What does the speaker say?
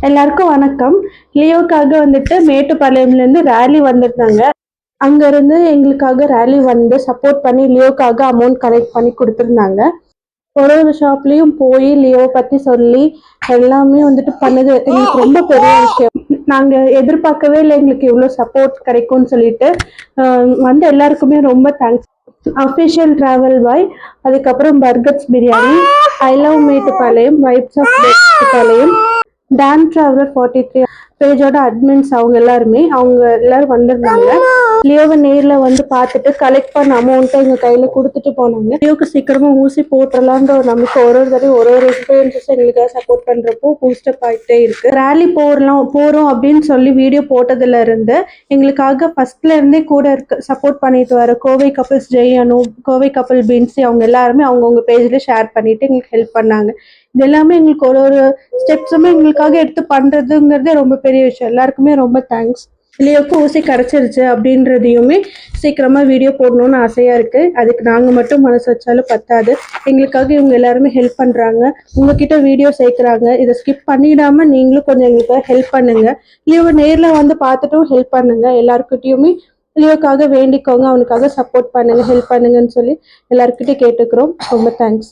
எல்லாருக்கும் வணக்கம். லியோக்காக வந்துட்டு மேட்டுப்பாளையம்லேருந்து ரேலி வந்திருந்தாங்க. அங்கேருந்து எங்களுக்காக ரேலி வந்து சப்போர்ட் பண்ணி லியோக்காக அமௌண்ட் கலெக்ட் பண்ணி கொடுத்துருந்தாங்க. ஒரு ஒரு ஷாப்லேயும் போய் லியோ பற்றி சொல்லி எல்லாமே வந்துட்டு பண்ணது எங்களுக்கு ரொம்ப பெரிய விஷயம். நாங்கள் எதிர்பார்க்கவே இல்லை எங்களுக்கு இவ்வளோ சப்போர்ட் கிடைக்கும்னு சொல்லிட்டு வந்து எல்லாருக்குமே ரொம்ப தேங்க்ஸ். அஃபிஷியல் ட்ராவல் பாய், அதுக்கப்புறம் burgers biryani, I love Mettupalayam, vibes of Mettupalayam, don traveller 43 பேஜோட அட்மின்ஸ் அவங்க எல்லாரும் வந்திருந்தாங்க. லியோவை நேரில் வந்து பார்த்துட்டு கலெக்ட் பண்ண அமௌண்ட்டை எங்கள் கையில் கொடுத்துட்டு போனாங்க. லியோவுக்கு சீக்கிரமாக ஊசி போட்டுடலான்ற ஒரு நம்பிக்கை ஒரு தடவை ஒரு இன்ஃப்ளூயன்சஸ் எங்களுக்காக சப்போர்ட் பண்ணுறப்போ பூஸ்டப் ஆகிட்டே இருக்கு. ரேலி போகிறோம் அப்படின்னு சொல்லி வீடியோ போட்டதுல இருந்து எங்களுக்காக ஃபர்ஸ்ட்ல இருந்தே கூட சப்போர்ட் பண்ணிட்டு வர கோவை கப்பிள்ஸ் ஜெய் அனு, கோவை கப்பிள் பின்சி அவங்க எல்லாருமே அவங்கவுங்க பேஜ்ல ஷேர் பண்ணிட்டு எங்களுக்கு ஹெல்ப் பண்ணாங்க. இது எல்லாமே எங்களுக்கு ஒரு ஸ்டெப்ஸுமே எங்களுக்காக எடுத்து பண்றதுங்கிறதே ரொம்ப பெரிய விஷயம். எல்லாருக்குமே ரொம்ப தேங்க்ஸ். லியோவுக்கு ஊசி கிடைச்சிருச்சு அப்படின்றதையுமே சீக்கிரமா வீடியோ போடணும்னு ஆசையா இருக்கு. அதுக்கு நாங்க மட்டும் மனசு வச்சாலும் பத்தாது. எங்களுக்காக இவங்க எல்லாருமே ஹெல்ப் பண்றாங்க, உங்ககிட்ட வீடியோ சேர்க்குறாங்க. இதை ஸ்கிப் பண்ணிடாம நீங்களும் கொஞ்சம் எங்களுக்காக ஹெல்ப் பண்ணுங்க. லியோவை நேர்ல வந்து பார்த்துட்டும் ஹெல்ப் பண்ணுங்க. எல்லாருக்கிட்டையுமே லியோக்காக வேண்டிக்கோங்க, அவனுக்காக சப்போர்ட் பண்ணுங்க, ஹெல்ப் பண்ணுங்கன்னு சொல்லி எல்லாருக்கிட்டையும் கேட்டுக்கிறோம். ரொம்ப தேங்க்ஸ்.